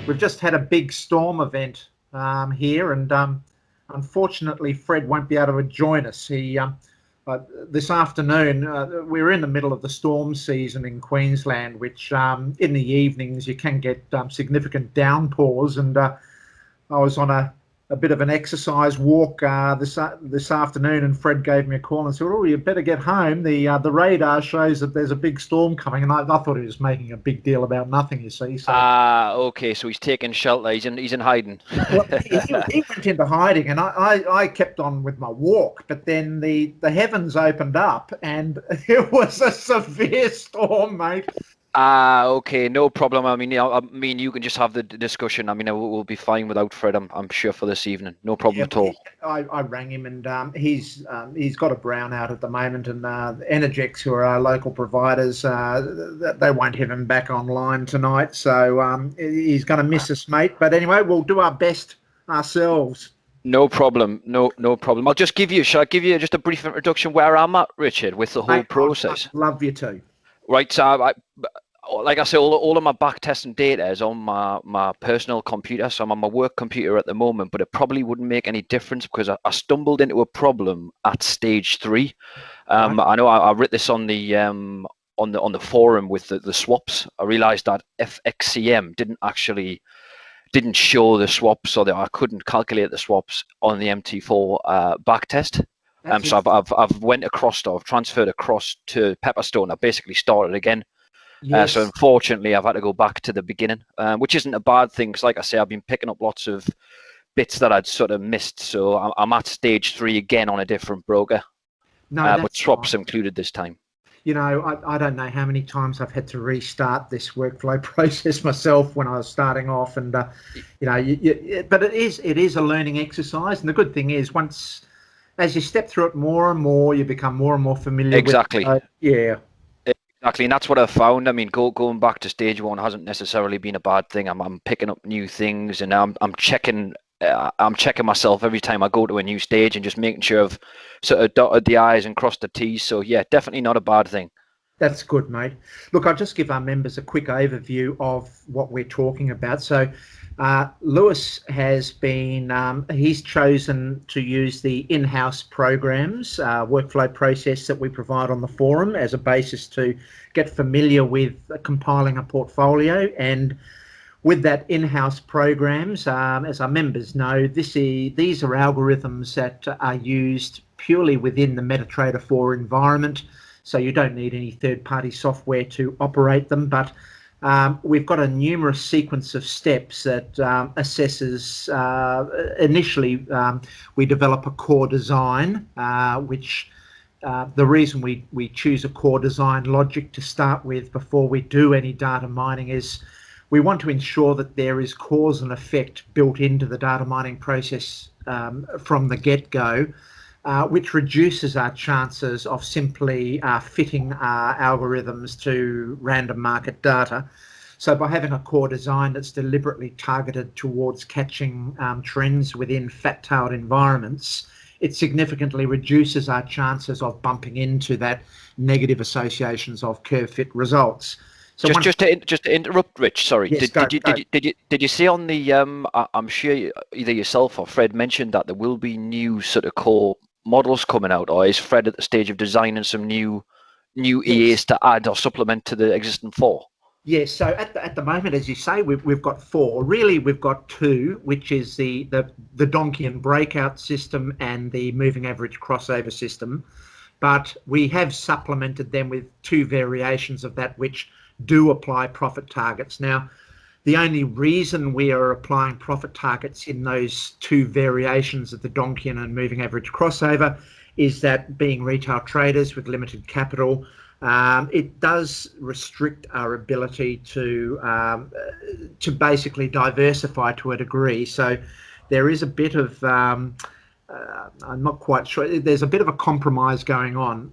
we've just had a big storm event here, and unfortunately, Fred won't be able to join us. This afternoon, we're in the middle of the storm season in Queensland, which in the evenings you can get significant downpours, and I was on a bit of an exercise walk this afternoon, and Fred gave me a call and said, "Oh, you better get home. The radar shows that there's a big storm coming." And I thought he was making a big deal about nothing, you see. So okay, so he's taking shelter. He's in hiding. well, he went into hiding, and I kept on with my walk. But then the heavens opened up, and it was a severe storm, mate. Okay, no problem. I mean, you can just have the discussion. I mean, we'll be fine without Fred. I'm sure for this evening, no problem at all. I rang him, and he's got a brownout at the moment, and Energex, who are our local providers, they won't have him back online tonight, so he's going to miss us, mate. But anyway, we'll do our best ourselves. No problem. No problem. Shall I give you just a brief introduction where I'm at, Richard, with the whole process? I'd love you to. Right, so like I say, all of my back testing data is on my personal computer, so I'm on my work computer at the moment, but it probably wouldn't make any difference because I stumbled into a problem at stage 3. Right. I know I wrote this on the forum with the swaps. I realized that FXCM didn't show the swaps, so that I couldn't calculate the swaps on the MT4 back test. So I've transferred across to Pepperstone. I basically started again. Yes. So unfortunately, I've had to go back to the beginning, which isn't a bad thing. Because like I say, I've been picking up lots of bits that I'd sort of missed. So I'm at stage 3 again on a different broker. But swaps included this time. You know, I don't know how many times I've had to restart this workflow process myself when I was starting off. And, but it is a learning exercise. And the good thing is as you step through it more and more, you become more and more familiar with it. Yeah. Exactly, and that's what I've found. I mean, going back to stage 1 hasn't necessarily been a bad thing. I'm picking up new things, and I'm checking myself every time I go to a new stage, and just making sure I've sort of dotted the I's and crossed the T's. So yeah, definitely not a bad thing. That's good, mate. Look, I'll just give our members a quick overview of what we're talking about. So Lewis has been, he's chosen to use the in-house programs, workflow process that we provide on the forum as a basis to get familiar with compiling a portfolio. And with that in-house programs, as our members know, these are algorithms that are used purely within the MetaTrader 4 environment. So you don't need any third-party software to operate them, but we've got a numerous sequence of steps that assesses. Initially, we develop a core design, which the reason we choose a core design logic to start with before we do any data mining is we want to ensure that there is cause and effect built into the data mining process from the get-go. Which reduces our chances of simply fitting our algorithms to random market data. So by having a core design that's deliberately targeted towards catching trends within fat-tailed environments, it significantly reduces our chances of bumping into that negative associations of curve fit results. So just to interrupt, Rich. Sorry. Yes, did you see on the? I'm sure either yourself or Fred mentioned that there will be new sort of core models coming out, or is Fred at the stage of designing some new EAs to add or supplement to the existing 4? Yes, so at the moment, as you say, we've got 4. Really, we've got 2, which is the Donchian breakout system and the moving average crossover system. But we have supplemented them with 2 variations of that which do apply profit targets. Now, the only reason we are applying profit targets in those 2 variations of the Donchian and moving average crossover is that being retail traders with limited capital, it does restrict our ability to basically diversify to a degree. So there is a bit of I'm not quite sure. There's a bit of a compromise going on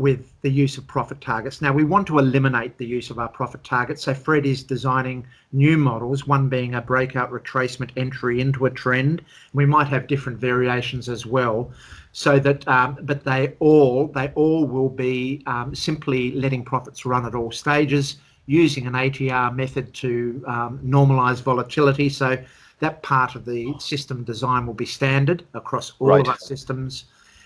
with the use of profit targets. Now, we want to eliminate the use of our profit targets. So Fred is designing new models, one being a breakout retracement entry into a trend. We might have different variations as well, so that, but they all will be simply letting profits run at all stages, using an ATR method to normalize volatility. So that part of the system design will be standard across all of our systems.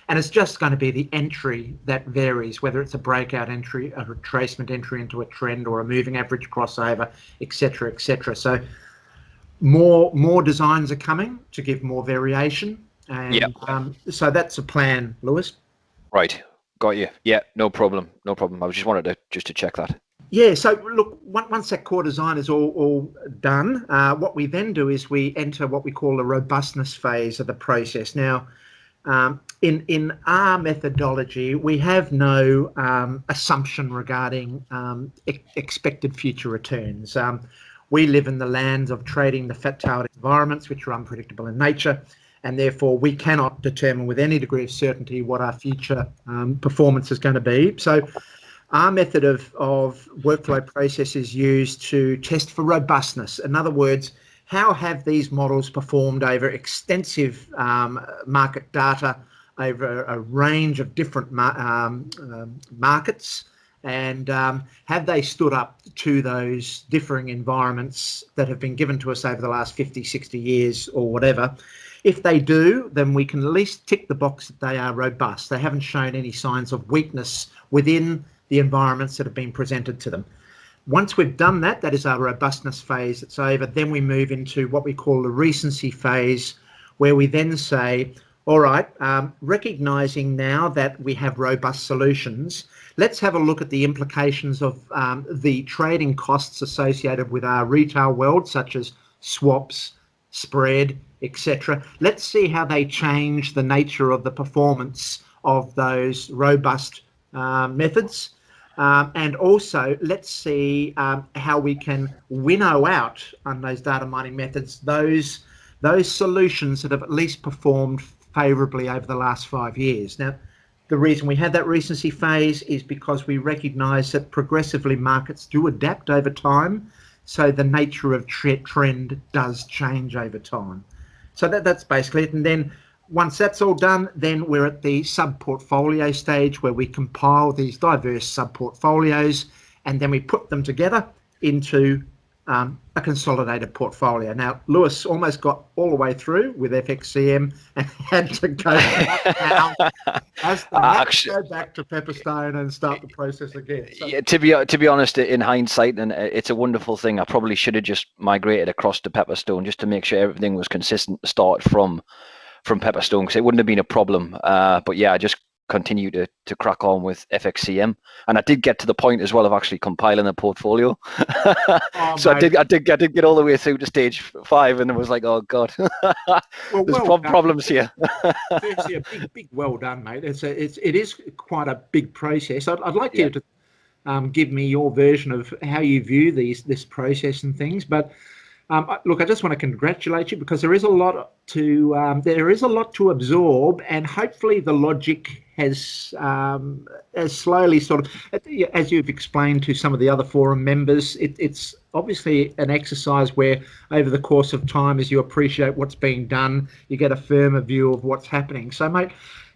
And it's just going to be the entry that varies, whether it's a breakout entry, a retracement entry into a trend, or a moving average crossover, etc., etc. So more designs are coming to give more variation. And so that's a plan, Lewis. Right. Got you. Yeah, no problem. No problem. I just wanted to check that. Yeah, so look, once that core design is all done, what we then do is we enter what we call the robustness phase of the process. Now, in our methodology, we have no assumption regarding expected future returns. We live in the lands of trading the fat-tailed environments, which are unpredictable in nature, and therefore we cannot determine with any degree of certainty what our future performance is going to be. So our method of workflow process is used to test for robustness. In other words, how have these models performed over extensive market data over a range of different markets, and have they stood up to those differing environments that have been given to us over the last 50, 60 years or whatever? If they do, then we can at least tick the box that they are robust. They haven't shown any signs of weakness within the environments that have been presented to them. Once we've done that, that is our robustness phase. It's over. Then we move into what we call the recency phase, where we then say, all right, recognizing now that we have robust solutions, let's have a look at the implications of the trading costs associated with our retail world, such as swaps, spread, etc. Let's see how they change the nature of the performance of those robust methods. And also, let's see how we can winnow out on those data mining methods those solutions that have at least performed favourably over the last 5 years. Now, the reason we had that recency phase is because we recognise that progressively markets do adapt over time, so the nature of trend does change over time. So that's basically it. And then once that's all done, then we're at the sub-portfolio stage, where we compile these diverse sub-portfolios and then we put them together into a consolidated portfolio. Now, Lewis almost got all the way through with FXCM and had to go back now, go back to Pepperstone and start the process again. So, yeah, to be honest, in hindsight, and it's a wonderful thing, I probably should have just migrated across to Pepperstone just to make sure everything was consistent to start from Pepperstone, because it wouldn't have been a problem. But yeah, I just continue to crack on with FXCM, and I did get to the point as well of actually compiling a portfolio. So I did get all the way through to stage 5, and it was like, oh god, there's problems here. Seriously, a big well done, mate. It is quite a big process. I'd like you to give me your version of how you view this process and things, but. Look, I just want to congratulate you, because there is a lot to absorb, and hopefully the logic has slowly sort of, as you've explained to some of the other forum members, it's obviously an exercise where over the course of time, as you appreciate what's being done, you get a firmer view of what's happening. So, mate,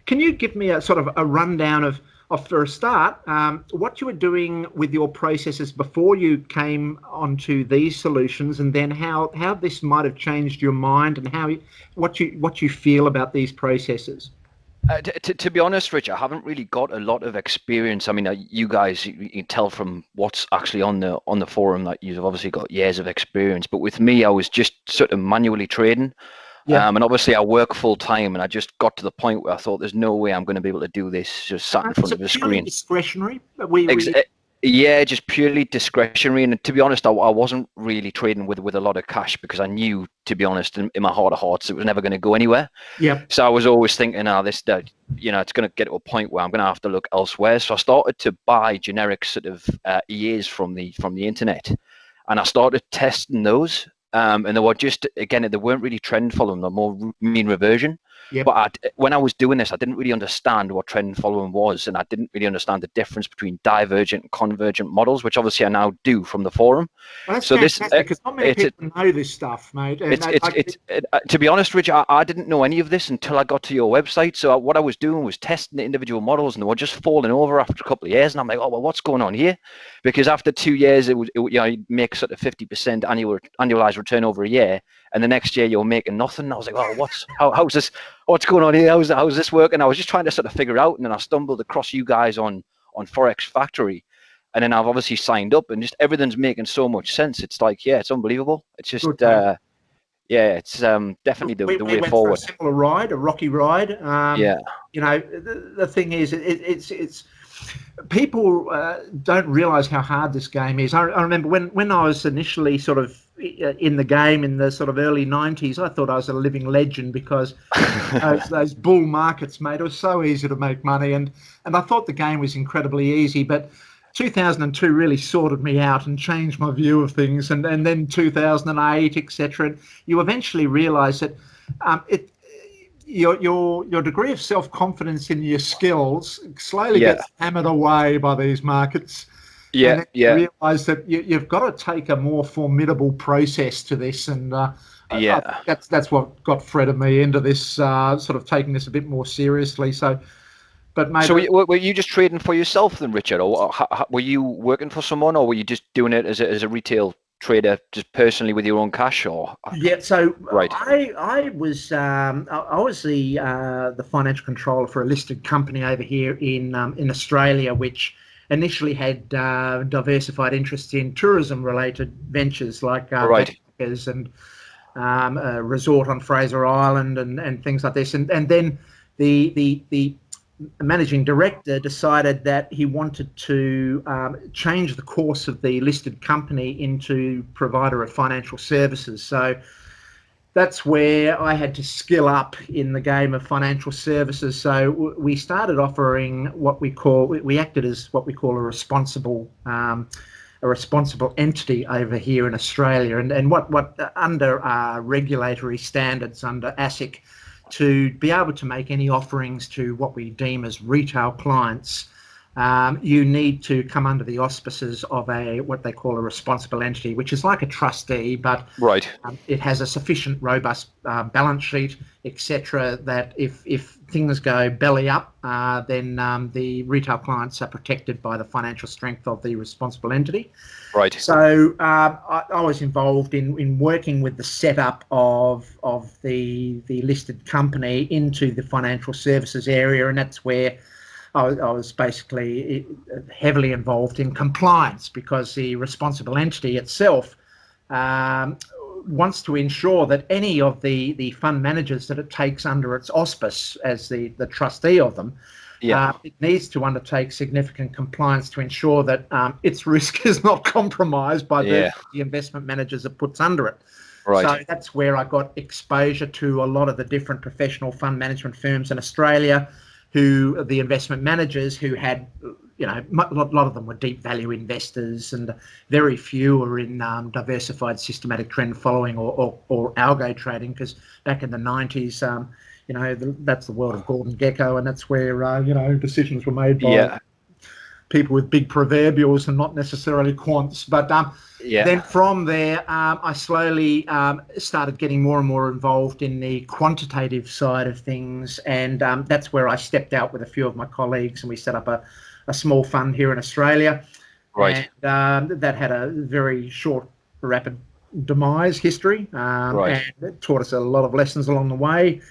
can you give me a sort of a rundown of for a start, what you were doing with your processes before you came onto these solutions, and then how this might have changed your mind, and what you feel about these processes? To be honest, Rich, I haven't really got a lot of experience. I mean, you guys, you can tell from what's actually on the forum that you've obviously got years of experience. But with me, I was just sort of manually trading. Yeah. And obviously I work full time, and I just got to the point where I thought there's no way I'm going to be able to do this just sat in front of a screen. Discretionary? Yeah, just purely discretionary. And to be honest, I wasn't really trading with a lot of cash, because I knew, to be honest, in my heart of hearts, it was never going to go anywhere. Yeah. So I was always thinking, it's going to get to a point where I'm going to have to look elsewhere. So I started to buy generic sort of EAs from the internet, and I started testing those. And they were just, again, they weren't really trend following, they're more mean reversion. Yep. But when I was doing this, I didn't really understand what trend following was, and I didn't really understand the difference between divergent and convergent models, which obviously I now do from the forum. Well, that's So this, fantastic because not many people know this stuff, mate. And to be honest, Rich, I didn't know any of this until I got to your website. So what I was doing was testing the individual models, and they were just falling over after a couple of years. And I'm like, oh well, what's going on here? Because after 2 years, you make sort of 50% annualized return over a year, and the next year you're making nothing. And I was like, oh, how's this? What's going on here? How's this working? I was just trying to sort of figure it out, and then I stumbled across you guys on Forex Factory. And then I've obviously signed up, and just everything's making so much sense. It's like, yeah, it's unbelievable. It's just, it's definitely the way went forward. Through a similar ride, a rocky ride. Yeah. You know, the thing is, it's people don't realise how hard this game is. I remember when I was initially sort of in the game in the sort of early 90s, I thought I was a living legend because those bull markets, mate, it was so easy to make money, and I thought the game was incredibly easy, but 2002 really sorted me out and changed my view of things, and then 2008, etc. You eventually realise that your degree of self-confidence in your skills slowly gets hammered away by these markets. Yeah, and you realise that you've got to take a more formidable process to this, and that's what got Fred and me into this sort of taking this a bit more seriously. So. But mate, so were you just trading for yourself then, Richard, or were you working for someone, or were you just doing it as a retail trader, just personally with your own cash? Or yeah, so right. I was the financial controller for a listed company over here in Australia, which initially had diversified interests in tourism-related ventures like backpackers and a resort on Fraser Island and things like this, and then the managing director decided that he wanted to change the course of the listed company into provider of financial services. So that's where I had to skill up in the game of financial services. So we started offering we acted as what we call a responsible entity over here in Australia, and what under regulatory standards under ASIC, to be able to make any offerings to what we deem as retail clients, you need to come under the auspices of what they call a responsible entity, which is like a trustee, but it has a sufficient robust balance sheet, etc., that if things go belly up, then the retail clients are protected by the financial strength of the responsible entity. Right. So I was involved in working with the setup of the listed company into the financial services area, and that's where I was basically heavily involved in compliance, because the responsible entity itself wants to ensure that any of the fund managers that it takes under its auspice as the trustee of them, it needs to undertake significant compliance to ensure that its risk is not compromised by the investment managers it puts under it. Right. So that's where I got exposure to a lot of the different professional fund management firms in Australia, who the investment managers who had, a lot of them were deep value investors, and very few were in diversified systematic trend following or algo trading, because back in the 90s, that's the world of Gordon Gekko, and that's where, decisions were made by people with big proverbials and not necessarily quants. But then from there, I slowly started getting more and more involved in the quantitative side of things, and that's where I stepped out with a few of my colleagues, and we set up a small fund here in Australia. Right. And that had a very short, rapid demise history, and it taught us a lot of lessons along the way.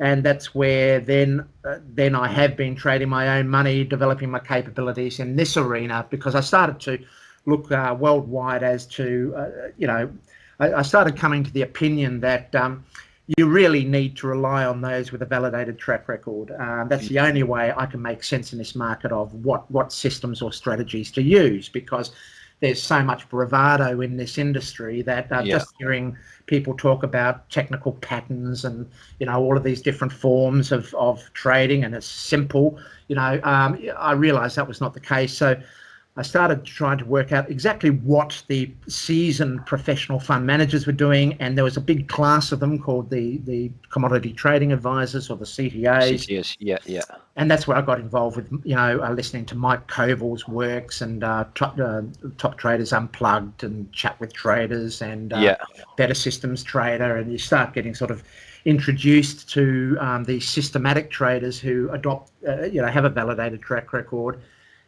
And that's where then I have been trading my own money, developing my capabilities in this arena, because I started to look worldwide as to, I started coming to the opinion that you really need to rely on those with a validated track record. That's the only way I can make sense in this market of what systems or strategies to use, because there's so much bravado in this industry that just hearing people talk about technical patterns and, all of these different forms of trading, and it's simple, I realized that was not the case. So I started trying to work out exactly what the seasoned professional fund managers were doing, and there was a big class of them called the commodity trading advisors, or the CTAs. CTS, yeah, yeah. And that's where I got involved with, listening to Mike Koval's works and Top Traders Unplugged and Chat with Traders and Better Systems Trader, and you start getting sort of introduced to these systematic traders who have a validated track record.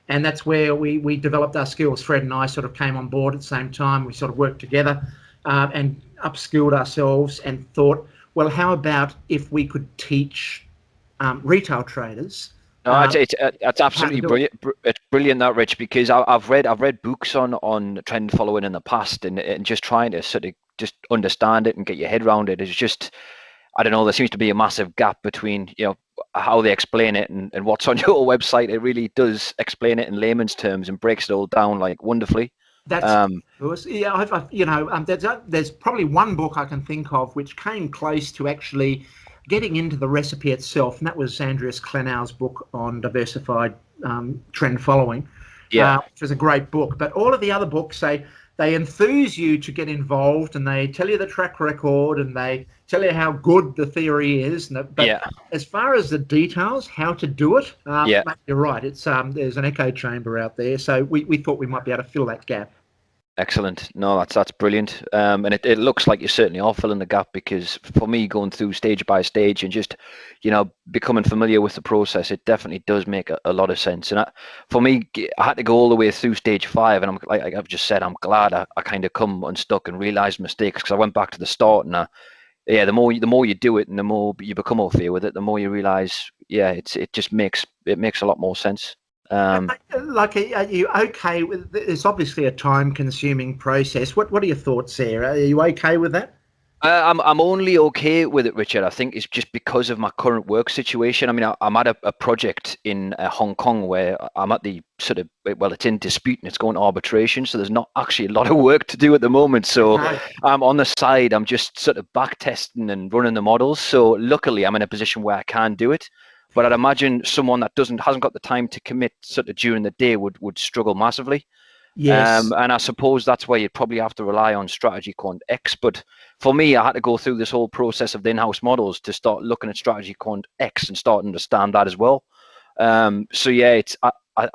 And that's where we developed our skills. Fred and I sort of came on board at the same time. We sort of worked together and upskilled ourselves and thought, well, how about if we could teach retail traders? No, it's absolutely brilliant. It's brilliant, that, Rich, because I've read books on trend following in the past, and just trying to sort of just understand it and get your head around it is just, I don't know, there seems to be a massive gap between, how they explain it and what's on your website. It really does explain it in layman's terms and breaks it all down like wonderfully. That's there's probably one book I can think of which came close to actually getting into the recipe itself, and that was Andreas Klenau's book on diversified trend following. Which was a great book. But all of the other books they enthuse you to get involved, and they tell you the track record, and they tell you how good the theory is. But as far as the details, how to do it, you're right. It's there's an echo chamber out there. So we thought we might be able to fill that gap. Excellent. No, that's brilliant. And it looks like you certainly are filling the gap, because for me, going through stage by stage and just, becoming familiar with the process, it definitely does make a lot of sense. And for me, I had to go all the way through stage 5. And I'm like I've just said, I'm glad I kind of come unstuck and realized mistakes, because I went back to the start. And the more you do it and the more you become au fait with it, the more you realize, it just makes a lot more sense. Are you okay with? It's obviously a time-consuming process. What are your thoughts there? Are you okay with that? I'm only okay with it, Richard. I think it's just because of my current work situation. I mean, I'm at a project in Hong Kong where I'm at the sort of, it's in dispute and it's going to arbitration. So there's not actually a lot of work to do at the moment. So on the side, I'm just sort of back testing and running the models. So luckily, I'm in a position where I can do it. But I'd imagine someone that hasn't got the time to commit sort of during the day would struggle massively. Yes. And I suppose that's where you'd probably have to rely on Strategy Quant X. But for me, I had to go through this whole process of the in-house models to start looking at Strategy Quant X and start to understand that as well. I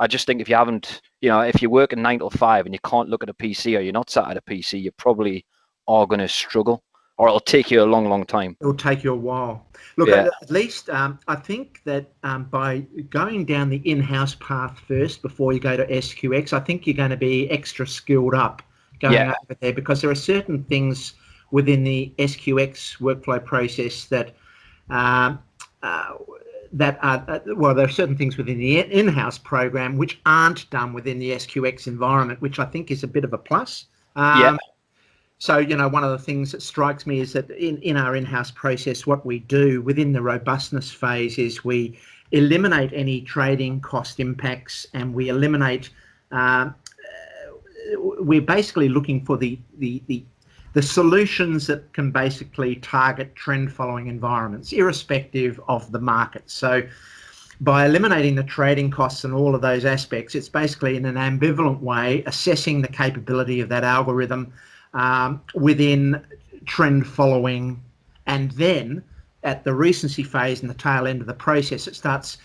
just think if you haven't, if you're working 9 to 5 and you can't look at a PC, or you're not sat at a PC, you probably are going to struggle, or it'll take you a long, long time. It'll take you a while. Look, at least I think that by going down the in-house path first before you go to SQX, I think you're going to be extra skilled up going over there, because there are certain things within the SQX workflow process that there are certain things within the in-house program which aren't done within the SQX environment, which I think is a bit of a plus. So, one of the things that strikes me is that in our in-house process, what we do within the robustness phase is we eliminate any trading cost impacts, and we eliminate, we're basically looking for the solutions that can basically target trend following environments, irrespective of the market. So by eliminating the trading costs and all of those aspects, it's basically in an ambivalent way assessing the capability of that algorithm within trend following, and then at the recency phase and the tail end of the process, it starts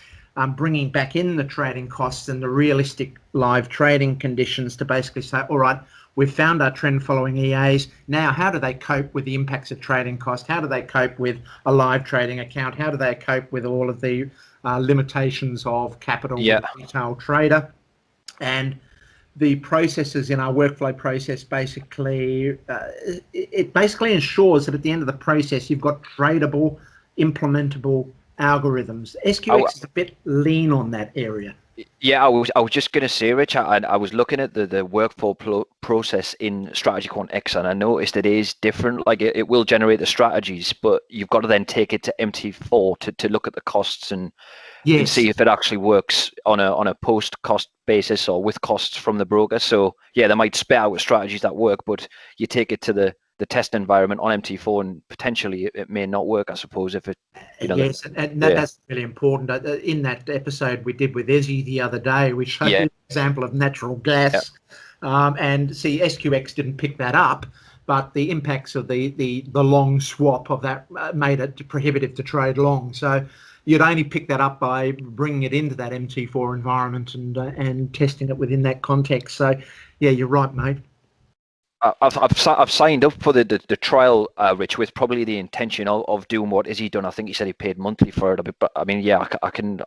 bringing back in the trading costs and the realistic live trading conditions to basically say, all right, we've found our trend following EAs. Now, how do they cope with the impacts of trading cost? How do they cope with a live trading account? How do they cope with all of the limitations of capital with a retail trader? And the processes in our workflow process basically, it basically ensures that at the end of the process, you've got tradable, implementable algorithms. SQX is a bit lean on that area. Yeah, I was just going to say, Rich, I was looking at the workflow process in Strategy Quant X, and I noticed it is different. Like it will generate the strategies, but you've got to then take it to MT4 to look at the costs and see if it actually works on a post-cost basis or with costs from the broker. So yeah, they might spit out strategies that work, but you take it to the test environment on MT4 and potentially it may not work, I suppose, if it, that's really important. In that episode we did with Ezzy the other day, we showed example of natural gas. And see, SQX didn't pick that up, but the impacts of the long swap of that made it prohibitive to trade long. So you'd only pick that up by bringing it into that MT4 environment and testing it within that context. So yeah, you're right, mate. I've signed up for the trial, Rich, with probably the intention of doing what Izzy done. I think he said he paid monthly for it. But I mean, yeah,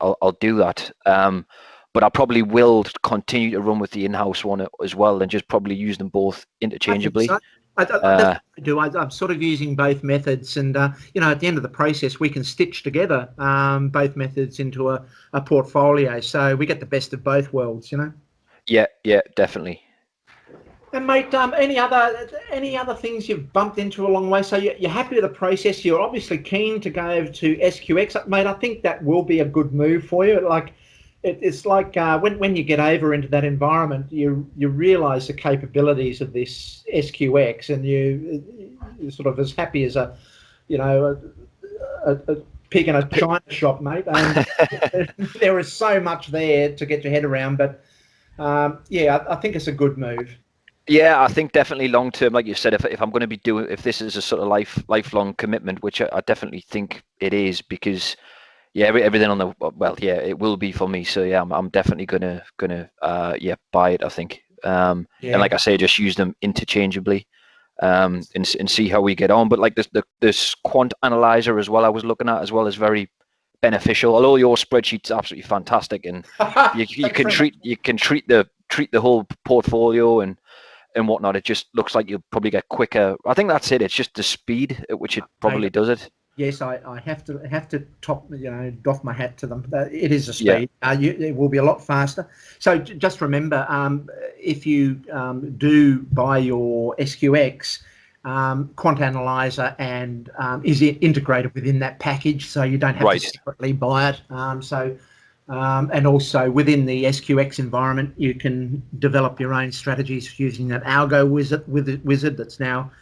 I'll do that. But I probably will continue to run with the in-house one as well, and just probably use them both interchangeably. I do. I'm sort of using both methods, and you know, at the end of the process, we can stitch together both methods into a portfolio, so we get the best of both worlds. You know. Yeah, definitely. And mate, any other things you've bumped into along the way? So you're happy with the process. You're obviously keen to go over to SQX, mate. I think that will be a good move for you. Like, it's like when you get over into that environment, you realise the capabilities of this SQX, and you're sort of as happy as a pig in a china shop, mate. And there is so much there to get your head around. But yeah, I think it's a good move. Yeah, I think definitely long term, like you said, if I'm going to be if this is a sort of lifelong commitment, which I definitely think it is, because yeah, everything on it will be for me. So yeah, I'm definitely gonna buy it, I think. And like I say, just use them interchangeably, and see how we get on. But like this quant analyzer as well, I was looking at as well, is very beneficial. Although your spreadsheet's absolutely fantastic, and you can treat the whole portfolio and whatnot. It just looks like you'll probably get quicker. I think that's it. It's just the speed at which it probably does it. Yes, I have to doff my hat to them. It is a speed. Yeah. It will be a lot faster. So just remember, if you do buy your SQX, Quant Analyzer and is integrated within that package, so you don't have to separately buy it. And also within the SQX environment, you can develop your own strategies using that algo wizard that's now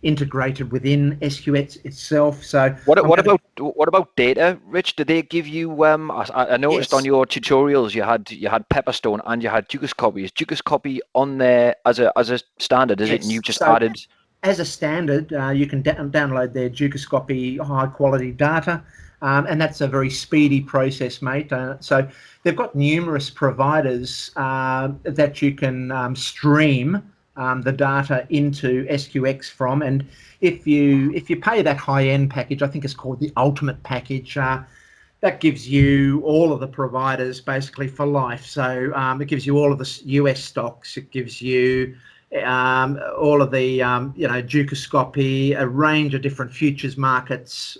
integrated within SQX itself. So what about data, Rich? Did they give you? I noticed on your tutorials you had Pepperstone and you had Ducus Copy. Is Ducus Copy on there as a standard? Is it? And you just added as a standard. You can download their Ducus Copy high quality data. And that's a very speedy process, mate. So they've got numerous providers that you can stream the data into SQX from, and if you pay that high-end package, I think it's called the Ultimate package. That gives you all of the providers basically for life. So it gives you all of the US stocks. It gives you all of the Ducus Copy, a range of different futures markets.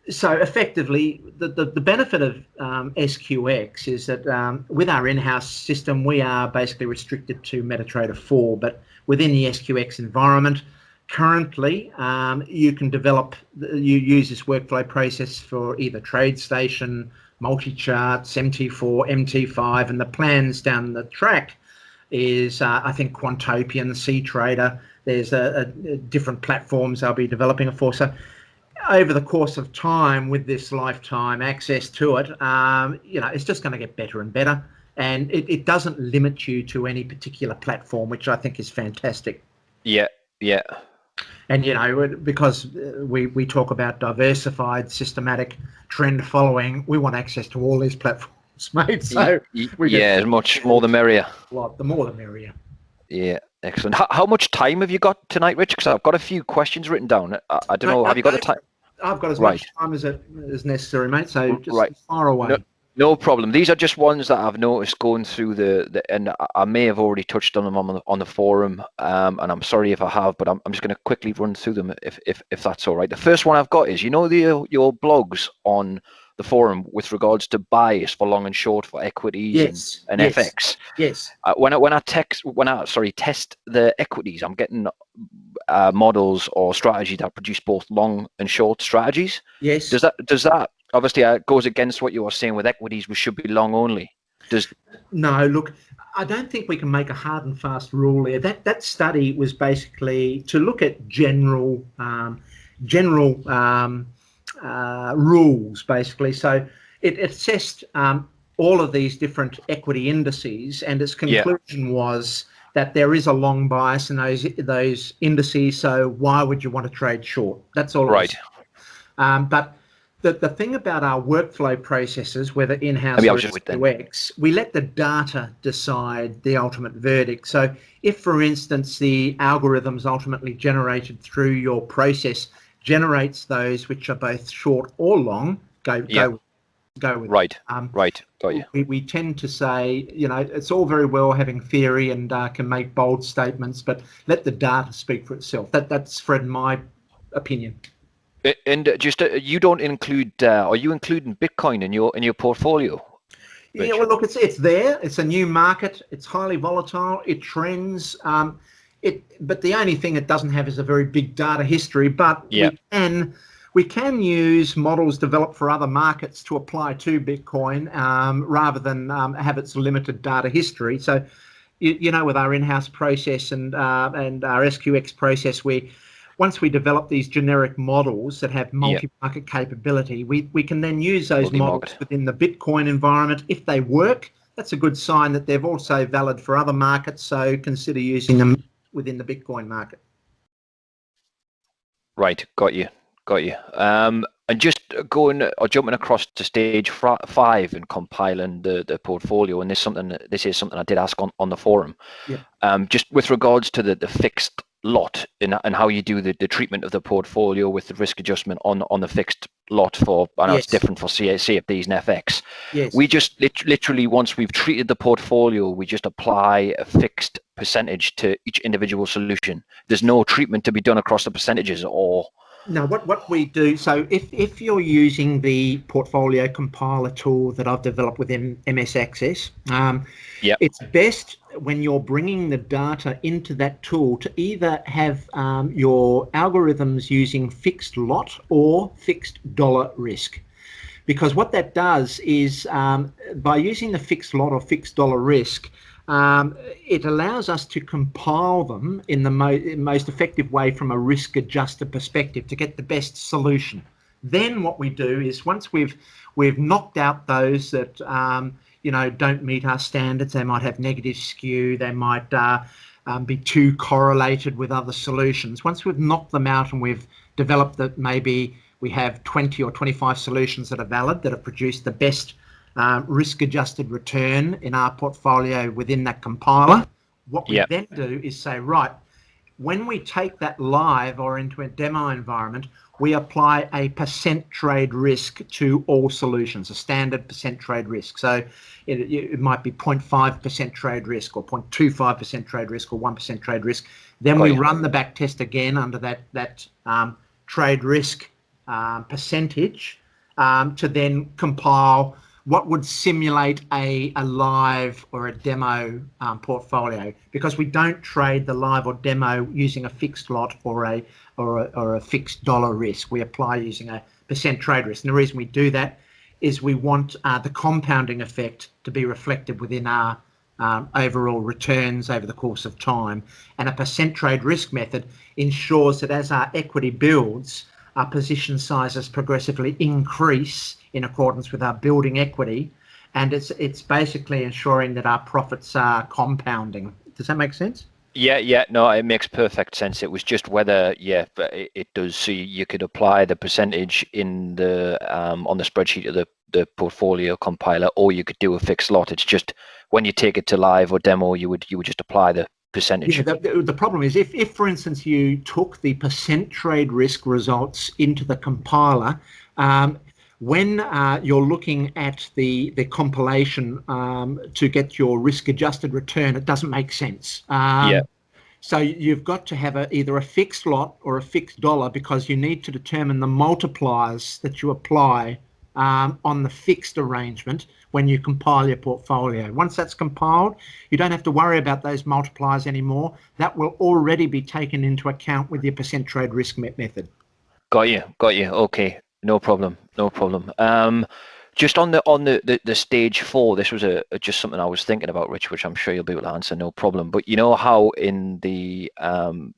So effectively, the benefit of SQX is that with our in-house system, we are basically restricted to MetaTrader 4, but within the SQX environment, currently, you can use this workflow process for either TradeStation, multi-charts, MT4, MT5, and the plans down the track is, I think, Quantopian, CTrader. There's different platforms I'll be developing it for. So over the course of time, with this lifetime access to it, it's just going to get better and better, and it doesn't limit you to any particular platform, which I think is fantastic. Yeah. And because we talk about diversified, systematic, trend following, we want access to all these platforms, mate. So as much more the merrier. The more the merrier. Yeah. Excellent. How much time have you got tonight, Rich? Because I've got a few questions written down. I don't know. Have you got the time? I've got as much time as necessary, mate. So just fire away. No problem. These are just ones that I've noticed going through and I may have already touched on them on the forum, and I'm sorry if I have, but I'm just going to quickly run through them if that's all right. The first one I've got is, your blogs on the forum with regards to bias for long and short for equities and FX. Yes. When I test the equities, I'm getting models or strategies that produce both long and short strategies. Yes. Does that obviously goes against what you were saying with equities? We should be long only. No, look, I don't think we can make a hard and fast rule there. That study was basically to look at general rules, basically. So it assessed all of these different equity indices, and its Yeah. conclusion was that there is a long bias in those indices. So why would you want to trade short? That's all. Right. It was. But the thing about our workflow processes, whether in-house Maybe I or was just with them. UX, we let the data decide the ultimate verdict. So if, for instance, the algorithms ultimately generated through your process generates those which are both short or long, go with right. it. Right. Got you. We tend to say, it's all very well having theory and can make bold statements, but let the data speak for itself. That's Fred, my opinion. And just you don't include, are you including Bitcoin in your portfolio? Yeah, Rich? well, look, it's there. It's a new market. It's highly volatile. It trends. But the only thing it doesn't have is a very big data history. But we can use models developed for other markets to apply to Bitcoin rather than have its limited data history. So, with our in-house process and our SQX process, once we develop these generic models that have multi-market capability, we can then use those models within the Bitcoin environment. If they work, that's a good sign that they're also valid for other markets. So consider using them within the Bitcoin market. Right, got you. And just jumping across to stage 5 and compiling the portfolio, and this is something I did ask on the forum. Just with regards to the fixed lot and how you do the treatment of the portfolio with the risk adjustment on the fixed lot for, I know it's different for CFDs and FX. Yes. We just literally, once we've treated the portfolio, we just apply a fixed percentage to each individual solution. There's no treatment to be done across the percentages or... No, what we do, so if you're using the portfolio compiler tool that I've developed within MS Access, it's best when you're bringing the data into that tool to either have your algorithms using fixed lot or fixed dollar risk. Because what that does is by using the fixed lot or fixed dollar risk, it allows us to compile them in the most effective way from a risk-adjusted perspective to get the best solution. Then what we do is once we've knocked out those that don't meet our standards, they might have negative skew, they might be too correlated with other solutions. Once we've knocked them out and we've developed that maybe we have 20 or 25 solutions that are valid, that have produced the best risk-adjusted return in our portfolio within that compiler. What we then do is say, right, when we take that live or into a demo environment, we apply a percent trade risk to all solutions, a standard percent trade risk. So it might be 0.5% trade risk or 0.25% trade risk or 1% trade risk. Then we run the back test again under that trade risk percentage to then compile what would simulate a live or a demo portfolio, because we don't trade the live or demo using a fixed lot or a fixed dollar risk. We apply using a percent trade risk. And the reason we do that is we want the compounding effect to be reflected within our overall returns over the course of time. And a percent trade risk method ensures that as our equity builds, our position sizes progressively increase in accordance with our building equity, and it's basically ensuring that our profits are compounding. Does that make sense? No, it makes perfect sense. It was just whether it does. So you could apply the percentage in the on the spreadsheet of the portfolio compiler, or you could do a fixed lot. It's just when you take it to live or demo, you would just apply the percentage. Yeah, the problem is if for instance you took the percent trade risk results into the compiler, when you're looking at the compilation to get your risk adjusted return, it doesn't make sense. So you've got to have either a fixed lot or a fixed dollar, because you need to determine the multipliers that you apply on the fixed arrangement when you compile your portfolio. Once that's compiled, you don't have to worry about those multipliers anymore. That will already be taken into account with your percent trade risk method. Got you. Okay, no problem. Just on the stage 4, this was just something I was thinking about, Rich, which I'm sure you'll be able to answer, no problem. But you know how in the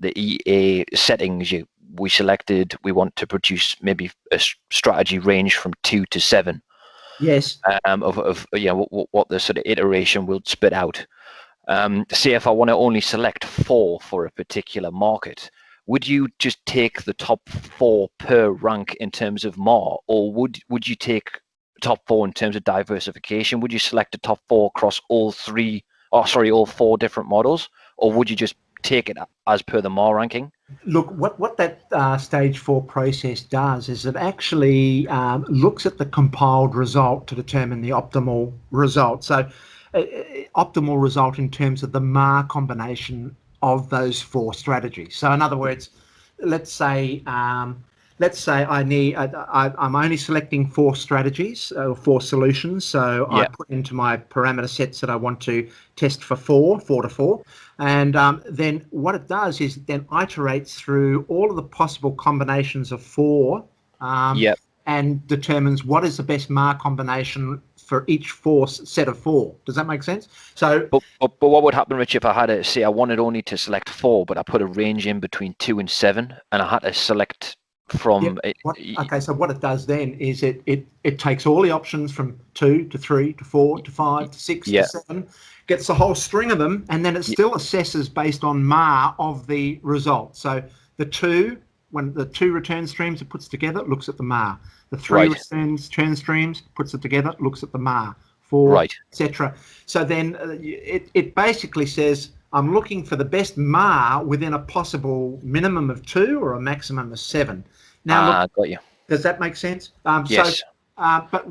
EA settings we selected we want to produce maybe a strategy range from 2 to 7. Yes. Of what the sort of iteration will spit out. Say if I want to only select 4 for a particular market, would you just take the top 4 per rank in terms of MAR, or would you take top 4 in terms of diversification? Would you select the top 4 across all 4 different models, or would you just take it as per the MAR ranking? Look, what that stage 4 process does is it actually looks at the compiled result to determine the optimal result. So optimal result in terms of the MAR combination of those 4 strategies. So in other words, let's say I'm only selecting 4 strategies or 4 solutions. So I put into my parameter sets that I want to test for 4 to 4. And then what it does is it then iterates through all of the possible combinations of 4 and determines what is the best MAR combination for each set of 4. Does that make sense? So, but what would happen, Rich, if I had to say I wanted only to select 4, but I put a range in between 2 and 7, and I had to select from? So what it does then is it takes all the options from 2 to 3 to 4 to 5 to 6 to 7, gets the whole string of them, and then it still assesses based on MAR of the result. So when the 2 return streams it puts together, it looks at the MAR. The 3 return streams puts it together, it looks at the MAR. 4, etc. So then it basically says, I'm looking for the best MAR within a possible minimum of 2 or a maximum of 7. Now, got you. Does that make sense? Yes. But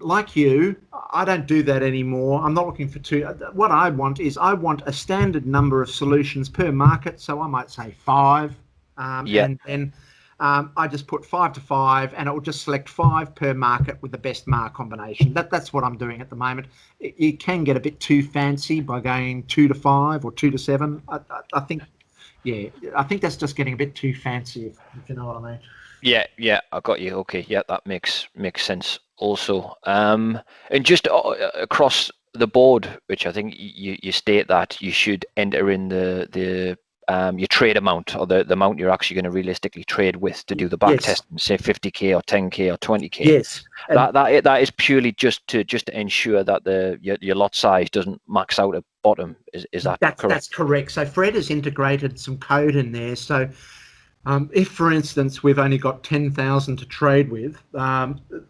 like you, I don't do that anymore. I'm not looking for 2. What I want a standard number of solutions per market. So I might say 5. And then I just put 5 to 5, and it will just select 5 per market with the best MAR combination. That's what I'm doing at the moment. You can get a bit too fancy by going 2 to 5 or 2 to 7. I think that's just getting a bit too fancy, if you know what I mean. Yeah, I got you. Okay, yeah, that makes sense also. And just across the board, which I think you state that you should enter in the your trade amount, or the amount you're actually going to realistically trade with to do the back testing, say 50k or 10k or 20k. Yes, that is purely just to ensure that your lot size doesn't max out at bottom. Is that correct? That's correct. So Fred has integrated some code in there. So if, for instance, we've only got 10,000 to trade with,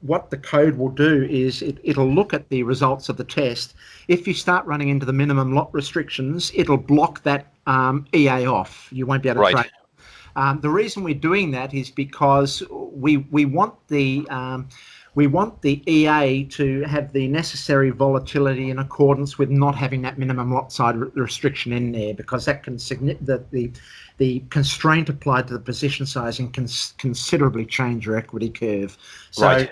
what the code will do is it'll look at the results of the test. If you start running into the minimum lot restrictions, it'll block that EA off. You won't be able to trade. The reason we're doing that is because we want the EA to have the necessary volatility in accordance with not having that minimum lot size restriction in there, because that can the constraint applied to the position sizing can considerably change your equity curve. So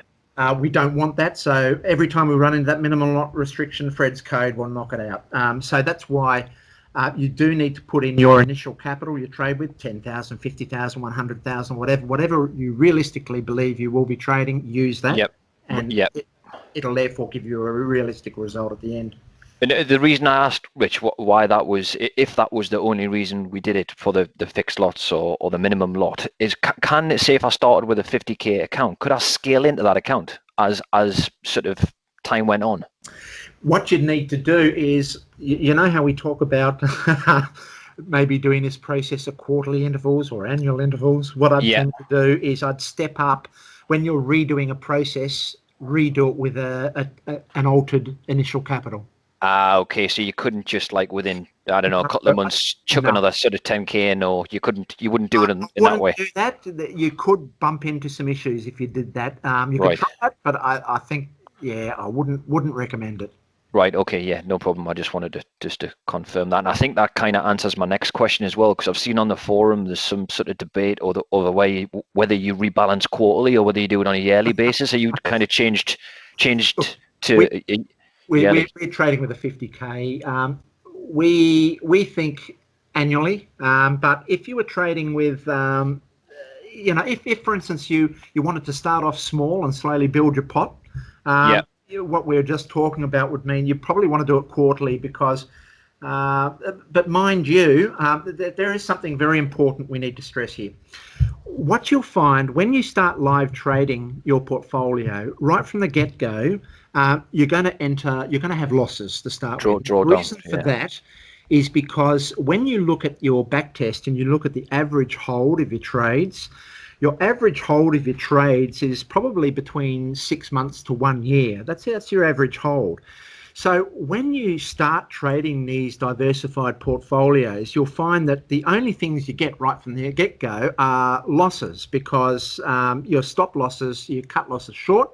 we don't want that. So every time we run into that minimum lot restriction, Fred's code will knock it out. So that's why you do need to put in your initial capital you trade with, 10,000, 50,000, 100,000, whatever you realistically believe you will be trading, use that. It'll therefore give you a realistic result at the end. And the reason I asked, Rich, why that was, if that was the only reason we did it for the fixed lots or the minimum lot, is can say if I started with a 50k account, could I scale into that account as sort of time went on? What you'd need to do is, you know how we talk about maybe doing this process at quarterly intervals or annual intervals? What I'd tend to do is I'd step up when you're redoing a process, redo it with an altered initial capital. Okay, so you couldn't just like within, I don't know, a couple of months chuck another sort of 10k in, or you wouldn't do it in that way. Do that. You could bump into some issues if you did that. You could try it, but I think I wouldn't recommend it. Right. Okay. Yeah. No problem. I just wanted to confirm that, and I think that kind of answers my next question as well, because I've seen on the forum there's some sort of debate or the other way whether you rebalance quarterly or whether you do it on a yearly basis. So you kind of changed to. We're trading with a 50k. We think annually, but if you were trading with, if for instance you wanted to start off small and slowly build your pot, what we were just talking about would mean you probably want to do it quarterly, because, but mind you, there is something very important we need to stress here. what you'll find when you start live trading your portfolio, right from the get-go, you're going to have losses to start with. The Drawdown. reason for that is because when you look at your back test and you look at the average hold of your trades, your average hold of your trades is probably between 6 months to 1 year. That's your average hold. So when you start trading these diversified portfolios, you'll find that the only things you get right from the get-go are losses, because your stop losses, you cut losses short,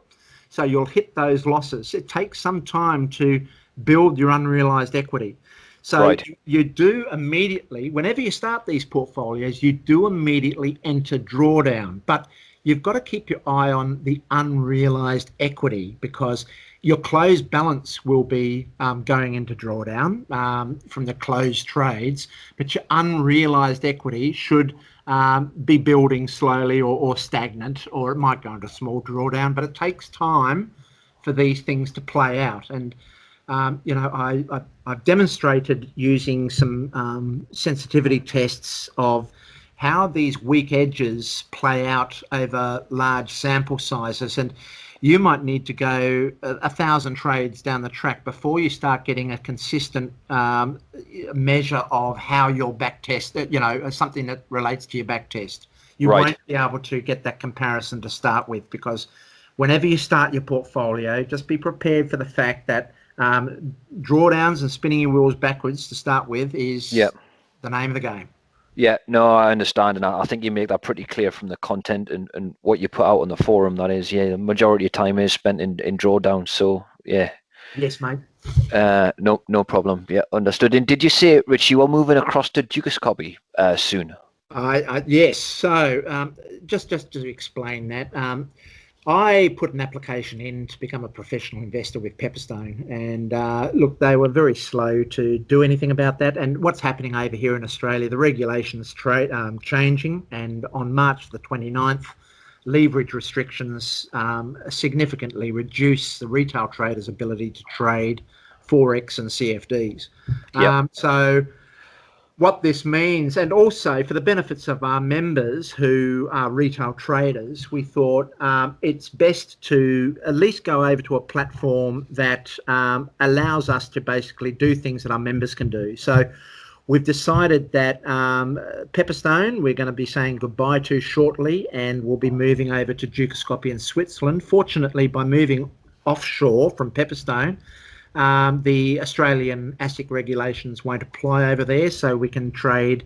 so you'll hit those losses. It takes some time to build your unrealized equity. So you do immediately, whenever you start these portfolios, you do immediately enter drawdown. But you've got to keep your eye on the unrealized equity, because your closed balance will be going into drawdown from the closed trades, but your unrealized equity should be building slowly or stagnant, or it might go into small drawdown, but it takes time for these things to play out. And I've demonstrated using some sensitivity tests of how these weak edges play out over large sample sizes, and you might need to go 1,000 trades down the track before you start getting a consistent measure of how your back test, something that relates to your back test. You won't be able to get that comparison to start with, because whenever you start your portfolio, just be prepared for the fact that drawdowns and spinning your wheels backwards to start with is the name of the game. Yeah, no, I understand, and I think you make that pretty clear from the content and what you put out on the forum. That is, the majority of time is spent in drawdown. So, yeah. Yes, mate. No problem. Yeah, understood. And did you say, Rich, you are moving across to Dukascopy soon? Yes. So, just to explain that, I put an application in to become a professional investor with Pepperstone, and look, they were very slow to do anything about that. And what's happening over here in Australia, the regulations changing, and on March the 29th, leverage restrictions significantly reduce the retail traders' ability to trade Forex and CFDs. So what this means, and also for the benefits of our members who are retail traders, we thought it's best to at least go over to a platform that allows us to basically do things that our members can do. So we've decided that Pepperstone, we're going to be saying goodbye to shortly, and we'll be moving over to Dukascopy in Switzerland. Fortunately, by moving offshore from Pepperstone, the Australian ASIC regulations won't apply over there, so we can trade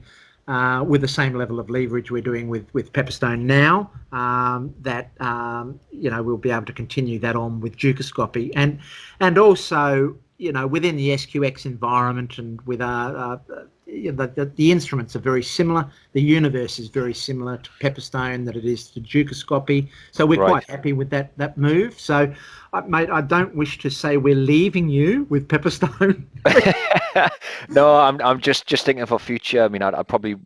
with the same level of leverage we're doing with Pepperstone now. We'll be able to continue that on with Dukascopy, and also within the SQX environment, and with the instruments are very similar. The universe is very similar to Pepperstone that it is to Dukascopy. So we're quite happy with that move. So, mate, I don't wish to say we're leaving you with Pepperstone. No, I'm just thinking for future. I mean, I'd probably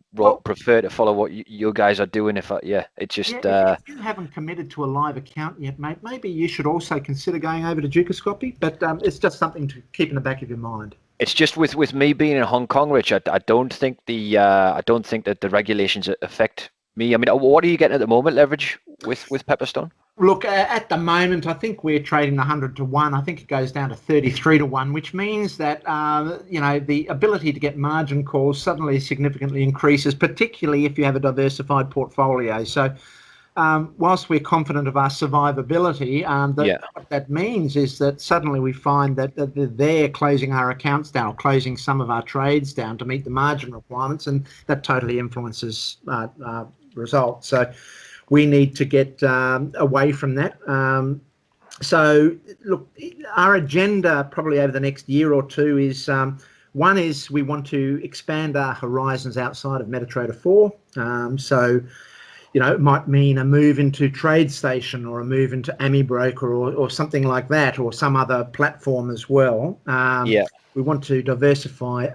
prefer to follow what you guys are doing. If you haven't committed to a live account yet, mate, maybe you should also consider going over to Dukascopy. But it's just something to keep in the back of your mind. It's just with me being in Hong Kong, Rich. I don't think that the regulations affect me. I mean, what are you getting at the moment, leverage with Pepperstone? Look, at the moment, I think we're trading 100 to 1. I think it goes down to 33 to 1, which means that the ability to get margin calls suddenly significantly increases, particularly if you have a diversified portfolio. So, whilst we're confident of our survivability, what that means is that suddenly we find that they're closing our accounts down, or closing some of our trades down to meet the margin requirements, and that totally influences results. So we need to get away from that. So look, our agenda probably over the next year or two is, one is we want to expand our horizons outside of MetaTrader 4. So it might mean a move into TradeStation, or a move into AmiBroker, or something like that, or some other platform as well. We want to diversify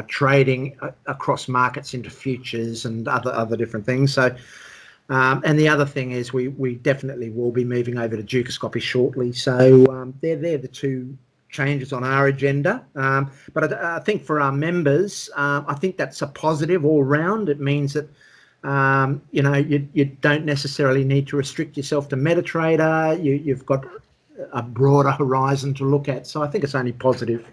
trading across markets into futures and other different things. So, and the other thing is we definitely will be moving over to Dukascopy shortly. So they're the two changes on our agenda. But I think for our members, I think that's a positive all round. It means that You don't necessarily need to restrict yourself to MetaTrader. You've got a broader horizon to look at. So I think it's only positive.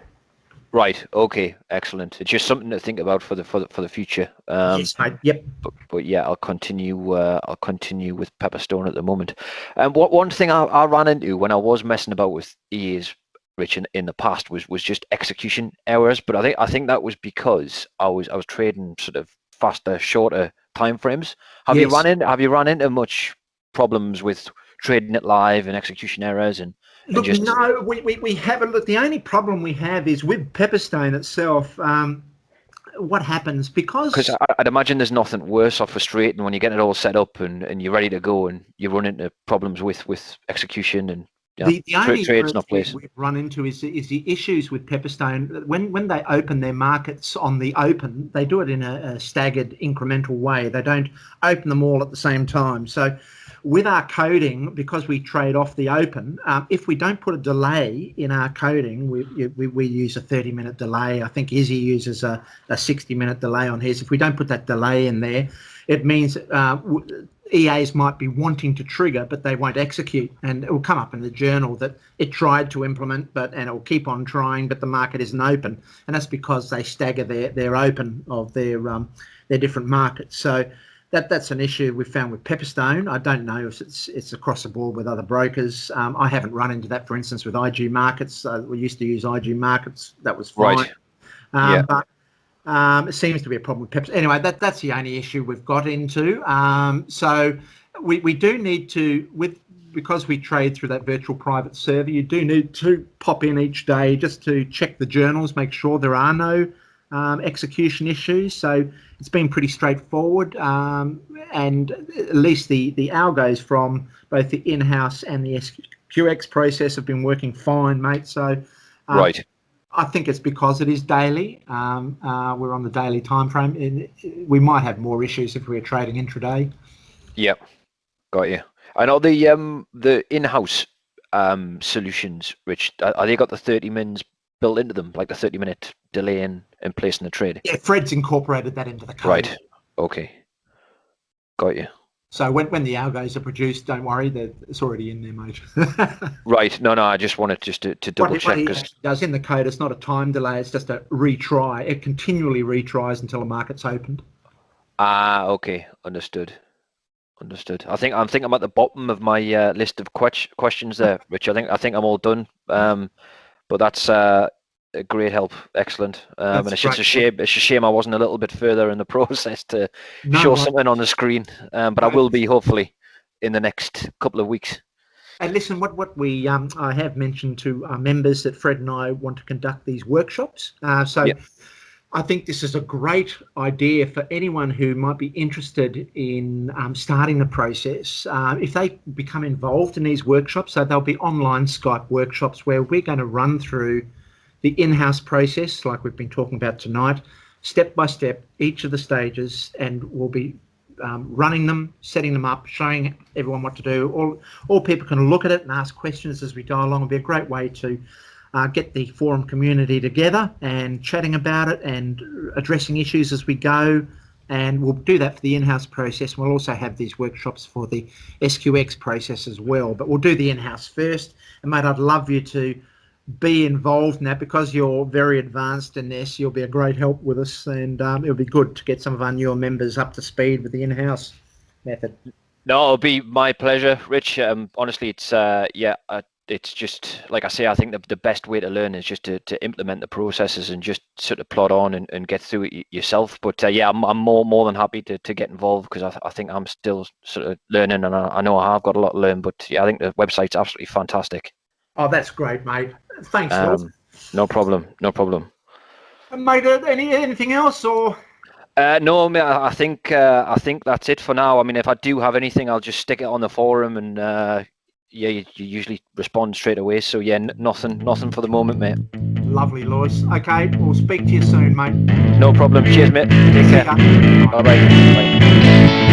Right. Okay. Excellent. It's just something to think about for the future. Yes, mate. Yep. But yeah, I'll continue with Pepperstone at the moment. And one thing I ran into when I was messing about with EAs, Rich, in the past was just execution errors. But I think that was because I was trading sort of faster, shorter time frames. Have you Yes. run into much problems with trading it live and execution errors and Look, just no, we haven't. Look, the only problem we have is with Pepperstone itself. What happens because because I'd imagine there's nothing worse or frustrating when you get it all set up and you're ready to go and you run into problems with execution and the only trades errors not placed. we've run into is the issues with Pepperstone. When they open their markets on the open, they do it in a staggered incremental way. They don't open them all at the same time. So with our coding, because we trade off the open, if we don't put a delay in our coding, we use a 30-minute delay. I think Izzy uses a 60-minute delay on his. If we don't put that delay in there, it means EAs might be wanting to trigger, but they won't execute, and it will come up in the journal that it tried to implement, and it will keep on trying, but the market isn't open, and that's because they stagger their open of their different markets. So that's an issue we've found with Pepperstone. I don't know if it's across the board with other brokers. I haven't run into that, for instance, with IG Markets. We used to use IG Markets. That was fine. Right. Yeah. But it seems to be a problem with Pepsi. Anyway, that's the only issue we've got into. So we do need to, because we trade through that virtual private server, you do need to pop in each day just to check the journals, make sure there are no execution issues. So it's been pretty straightforward, and at least the algos from both the in-house and the SQX process have been working fine, mate. So Right. I think it's because it is daily. We're on the daily time frame. We might have more issues if we were trading intraday. Yep. Got you. I know the in-house solutions, Rich, are they got the 30 mins built into them, like the 30-minute delay in placing the trade? Yeah, Fred's incorporated that into the code. Right. Okay. Got you. So when the algos are produced, don't worry, it's already in there, mate. Right. No, I just wanted to double check. What he actually does in the code, it's not a time delay, it's just a retry. It continually retries until the market's opened. Okay. Understood. I think I'm at the bottom of my list of questions there, Rich. I think I'm all done. But that's a great help. Excellent. And it's just a shame. It's a shame I wasn't a little bit further in the process to show something on the screen. But I will be hopefully in the next couple of weeks. And listen, what we I have mentioned to our members that Fred and I want to conduct these workshops. So I think this is a great idea for anyone who might be interested in starting the process. If they become involved in these workshops, so there'll be online Skype workshops where we're going to run through the in-house process, like we've been talking about tonight, step by step, each of the stages, and we'll be running them, setting them up, showing everyone what to do. All people can look at it and ask questions as we go along. It'll be a great way to get the forum community together and chatting about it and addressing issues as we go. And we'll do that for the in-house process. We'll also have these workshops for the SQX process as well. But we'll do the in-house first. And mate, I'd love you to be involved in that because you're very advanced in this. You'll be a great help with us, and it'll be good to get some of our newer members up to speed with the in-house method. No, it'll be my pleasure, Rich. Honestly, it's just like I say. I think the best way to learn is just to implement the processes and just sort of plod on and get through it yourself. But I'm more than happy to get involved because I think I'm still sort of learning, and I know I have got a lot to learn. But yeah, I think the website's absolutely fantastic. Oh, that's great, mate. Thanks, Lewis. No problem. Mate, anything else or? No, mate, I think that's it for now. I mean, if I do have anything, I'll just stick it on the forum, and you usually respond straight away. So yeah, nothing for the moment, mate. Lovely, Lewis. Okay, we'll speak to you soon, mate. No problem. Cheers, mate. Take care. Bye-bye. Bye.